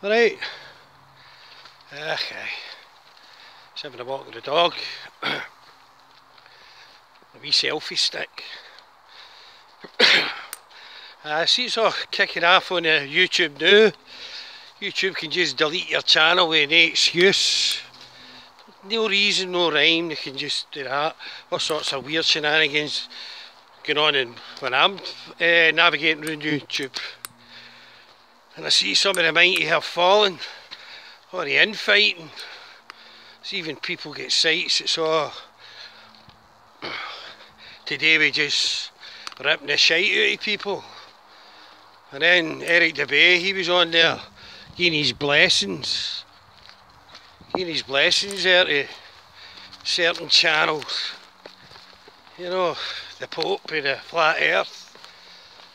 Alright. Okay. Just having a walk with the dog. A wee selfie stick. See, it's all kicking off on YouTube now. YouTube can just delete your channel with no excuse. No reason, no rhyme, they can just do that. All sorts of weird shenanigans going on when I'm navigating around YouTube. And I see some of the mighty have fallen, or the infighting. There's even people get sights, it's all... Today we just ripping the shite out of people. And then Eric DeBay, he was on there, giving his blessings. Giving his blessings there to certain channels. You know, the Pope and the Flat Earth.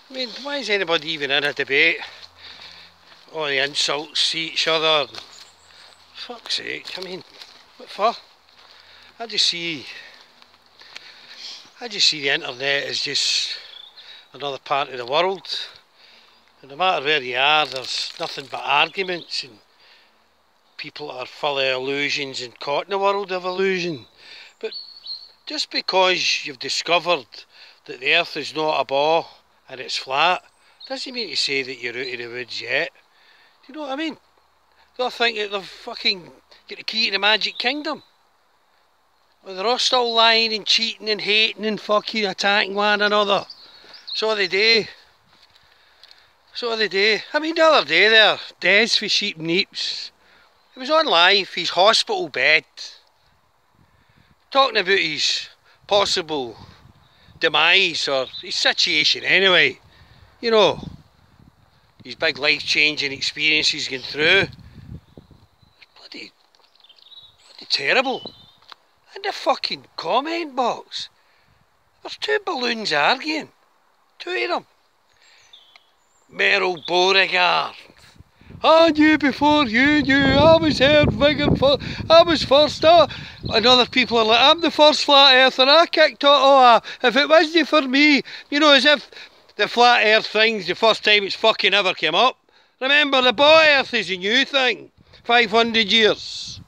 I mean, why is anybody even in a debate? All the insults to each other. Fuck's sake, I mean, what for? I just see the internet as just another part of the world. And no matter where you are, there's nothing but arguments, and people are full of illusions and caught in the world of illusion. But just because you've discovered that the earth is not a ball and it's flat, doesn't mean to say that you're out of the woods yet. Do you know what I mean? They all think that they've fucking got the key to the magic kingdom. Well, they're all still lying and cheating and hating and fucking attacking one another. So they do. So they do. I mean, the other day there, Des for Sheep and Neeps, he was on live, his hospital bed, talking about his possible demise, or his situation anyway. You know, his big life-changing experiences going through. Bloody terrible. In the fucking comment box, there's two balloons arguing. Two of them. MERL Beauregard. I knew before you knew, I was heard bigger first, I was first. And other people are like, I'm the first flat earther, I kicked it off. If it wasn't for me, you know, as if the flat earth thing's the first time it's fucking ever came up. Remember, the ball earth is a new thing. 500 years.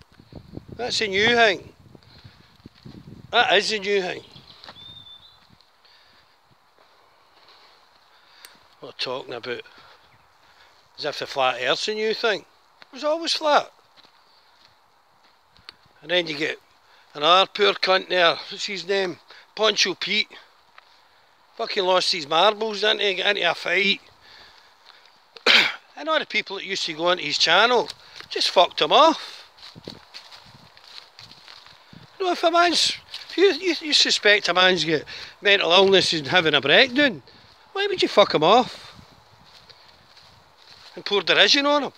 That's a new thing. That is a new thing. What I'm talking about. As if the flat earth's a new thing. It was always flat. And then you get another poor cunt there. What's his name? Poncho Pete. Fucking lost his marbles into a fight. And all the people that used to go onto his channel just fucked him off. You know, if a man's... You suspect a man's got mental illness and having a breakdown, why would you fuck him off? And pour derision on him?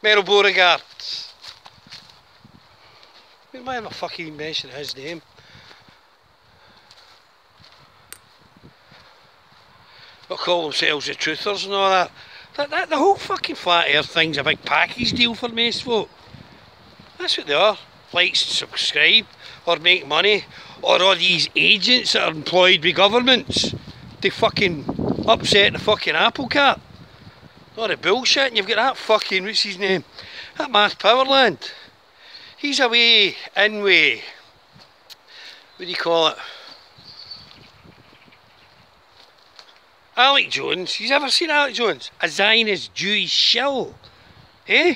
MERL Beauregard. I mean, why am I fucking mentioning his name? They'll call themselves the truthers and all that. The whole fucking flat earth thing's a big package deal for most folk. That's what they are. Like, subscribe, or make money, or all these agents that are employed by governments to fucking upset the fucking apple cart. All the bullshit, and you've got that fucking, what's his name? That Math Powerland. He's away in way. What do you call it? Alec Jones. You've ever seen Alec Jones? A Zionist Jewish shill. Eh?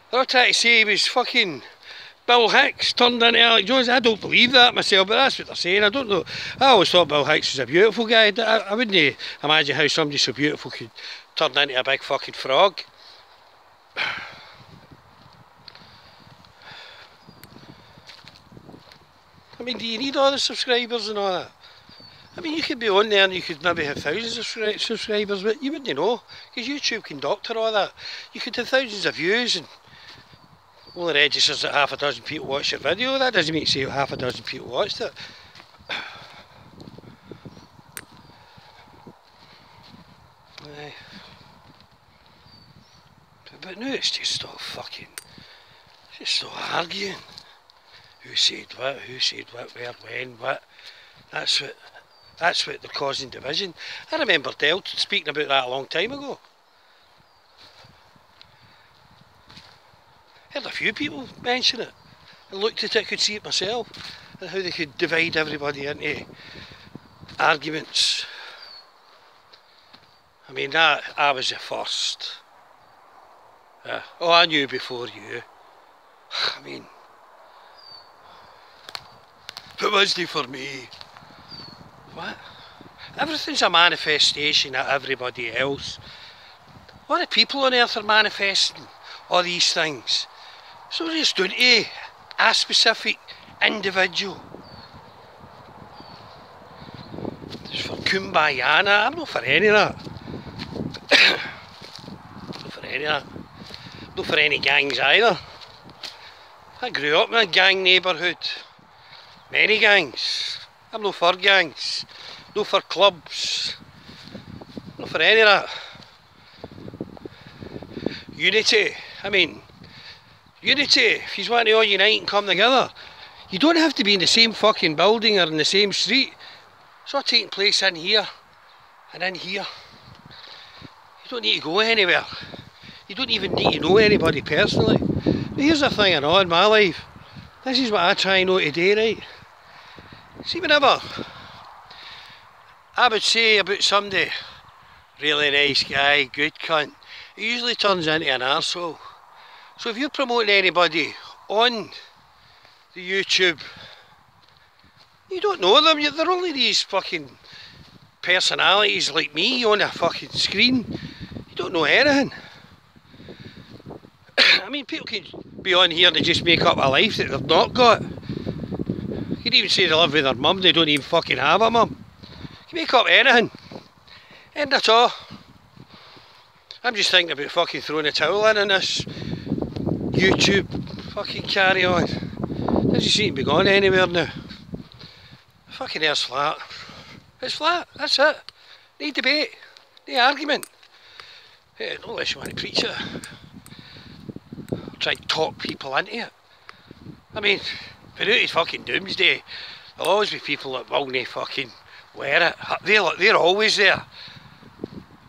They're all trying to say he was fucking Bill Hicks turned into Alec Jones. I don't believe that myself, but that's what they're saying. I don't know. I always thought Bill Hicks was a beautiful guy. I wouldn't imagine how somebody so beautiful could turn into a big fucking frog. I mean, do you need all the subscribers and all that? I mean, you could be on there and you could maybe have thousands of subscribers, but you wouldn't know, because YouTube can doctor all that. You could have thousands of views and only registers that half a dozen people watch your video. That doesn't mean to say half a dozen people watched it. Aye. But now it's just all fucking, it's just all arguing. Who said what, where, when, what. That's what they're causing division. I remember Del speaking about that a long time ago. Heard a few people mention it. I looked at it, could see it myself, and how they could divide everybody into arguments. I mean, that I was the first. Oh, I knew before you. I mean, if it wasn't for me. What? Everything's a manifestation of everybody else. What the people on earth are manifesting all these things. So just down to a specific individual. Just for kumbaya, I'm not for any of that. Not for any of that. Not for any gangs either. I grew up in a gang neighbourhood. Many gangs. I'm not for gangs. No for clubs. Not for any of that. Unity. I mean, unity. If you want to all unite and come together, you don't have to be in the same fucking building or in the same street. It's all taking place in here and in here. You don't need to go anywhere. You don't even need to know anybody personally. But here's the thing I know in my life. This is what I try and know today, right? See, whenever I would say about somebody, really nice guy, good cunt, it usually turns into an arsehole. So if you're promoting anybody on the YouTube, you don't know them, they're only these fucking personalities like me on a fucking screen. You don't know anything. I mean, people can be on here and they just make up a life that they've not got. You can even say they live with their mum, they don't even fucking have a mum. You can make up anything. And that's all. I'm just thinking about fucking throwing a towel in this YouTube fucking carry on. Doesn't seem to be going anywhere now. Fucking air's flat. It's flat, that's it. No debate, no argument. Yeah, not unless you want to preach it. Try to talk people into it. I mean, without his fucking doomsday, there'll always be people that will not fucking wear it. They're always there.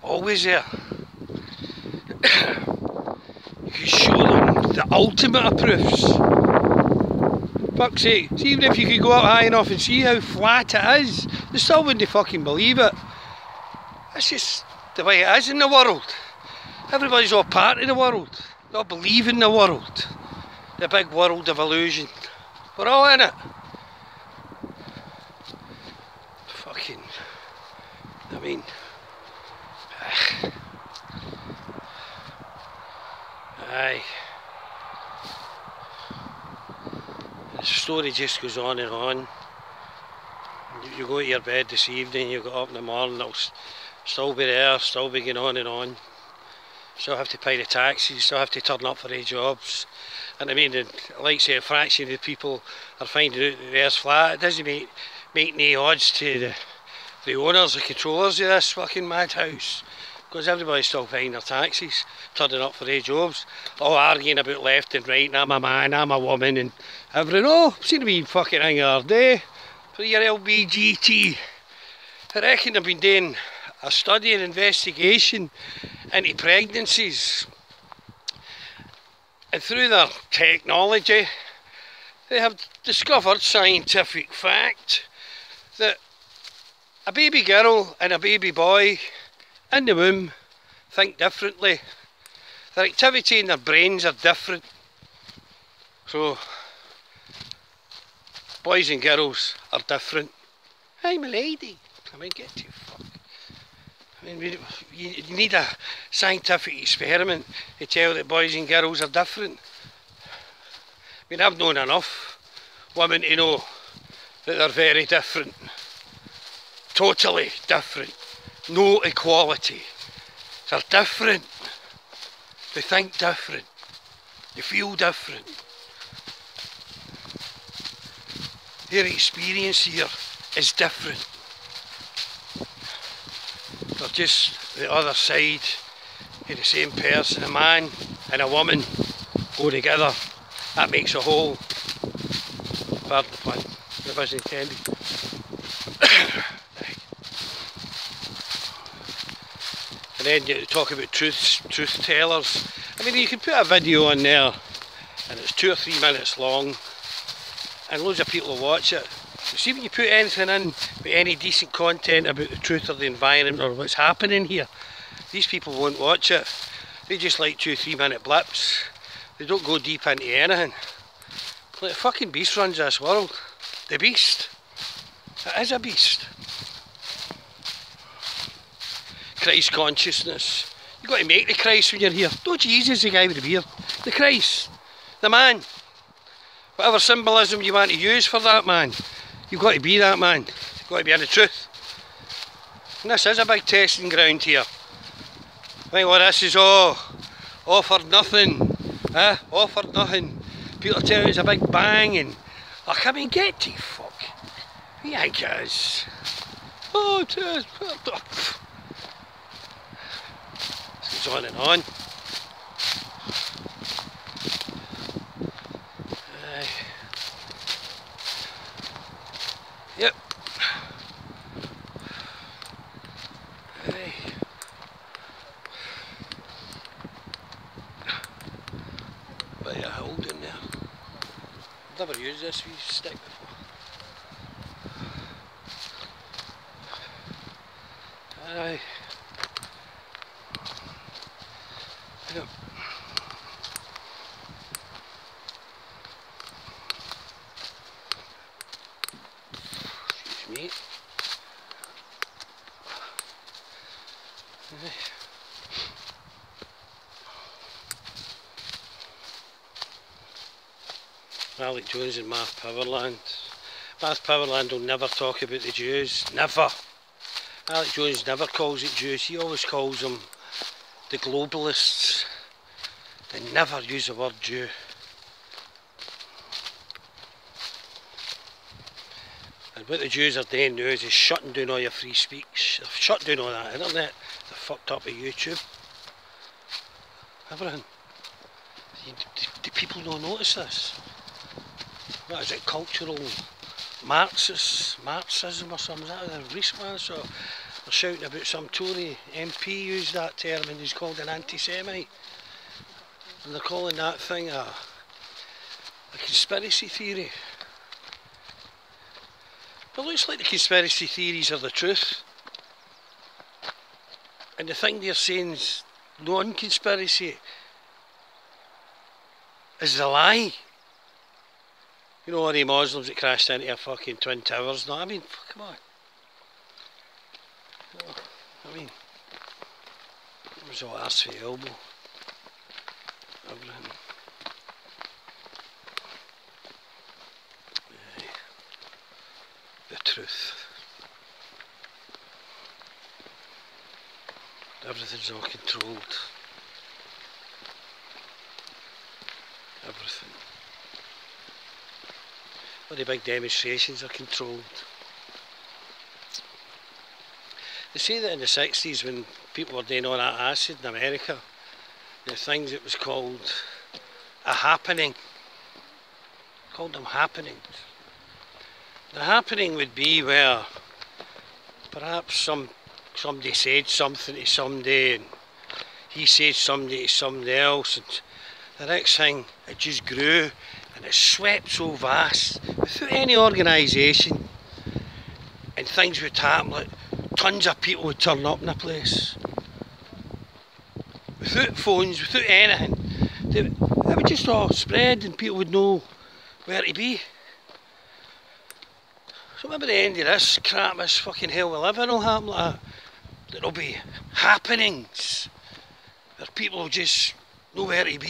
Always there. You can show them the ultimate of proofs. Fuck's sake, see, even if you could go up high enough and see how flat it is, they still wouldn't fucking believe it. That's just the way it is in the world. Everybody's all part of the world. They all believe in the world. The big world of illusion. We're all in it. Fucking, I mean, aye. The story just goes on and on. You go to your bed this evening, you get up in the morning, it'll still be there, still be going on and on. Still have to pay the taxes, still have to turn up for the jobs. And I mean, like say, a fraction of the people are finding out that the earth's flat. It doesn't make any odds to the owners, the controllers of this fucking madhouse. Because everybody's still paying their taxes, turning up for their jobs, all arguing about left and right, and I'm a man, I'm a woman, and everything. Oh, seem to be fucking hanging our day for your LBGT. I reckon they've been doing a study and investigation into pregnancies. And through their technology, they have discovered scientific fact that a baby girl and a baby boy in the womb think differently. Their activity in their brains are different. So, boys and girls are different. I'm a lady. I mean, get to fuck. I mean, you need a scientific experiment to tell that boys and girls are different. I mean, I've known enough women to know that they're very different. Totally different. No equality. They're different. They think different. They feel different. Their experience here is different. They're just the other side of the same person. A man and a woman go together. That makes a whole. Pardon the pun. It wasn't intended. And then you talk about truth tellers. I mean, you can put a video on there and it's 2 or 3 minutes long, and loads of people will watch it. But see, when you put anything in with any decent content about the truth of the environment or what's happening here, these people won't watch it. They just like 2 or 3 minute blips. They don't go deep into anything. Like, the fucking beast runs this world. The beast. It is a beast. Christ consciousness. You've got to make the Christ when you're here. Not Jesus, the guy with the beard. The Christ. The man. Whatever symbolism you want to use for that man, you've got to be that man. You've got to be in the truth. And this is a big testing ground here. I think what this is all for nothing. All for nothing. People tell you it's a big bang and I mean, get to fuck. What do you think it is? Oh, it is. This goes on and on. Yep. But yeah, hold in there. I've never used this wee stick before. Aye. Yep. Excuse me. Alex Jones and Math Powerland. Math Powerland will never talk about the Jews. Never. Alex Jones never calls it Jews. He always calls them the globalists. They never use the word Jew. And what the Jews are doing now is shutting down all your free speech. They've shut down all that internet. They've fucked up with YouTube. Everything. Do people not notice this? What is it, cultural Marxism or something? Is that the recent one? So they're shouting about some Tory MP used that term and he's called an anti-Semite. And they're calling that thing a conspiracy theory. It looks like the conspiracy theories are the truth. And the thing they're saying is non-conspiracy is the lie. You know all the Muslims that crashed into a fucking Twin Towers? No, I mean, come on. I mean, it was all arse for the elbow. Everything. The truth. Everything's all controlled. Everything. All the big demonstrations are controlled. They say that in the 60s when people were doing all that acid in America, the things it was called a happening. Called them happenings. The happening would be where perhaps somebody said something to somebody and he said somebody to somebody else, and the next thing it just grew and it swept so vast without any organisation, and things would happen, like tons of people would turn up in a place without phones, without anything. It would just all spread and people would know where to be. So maybe the end of this crap, this fucking hell we live in will happen like that. There'll be happenings where people will just know where to be.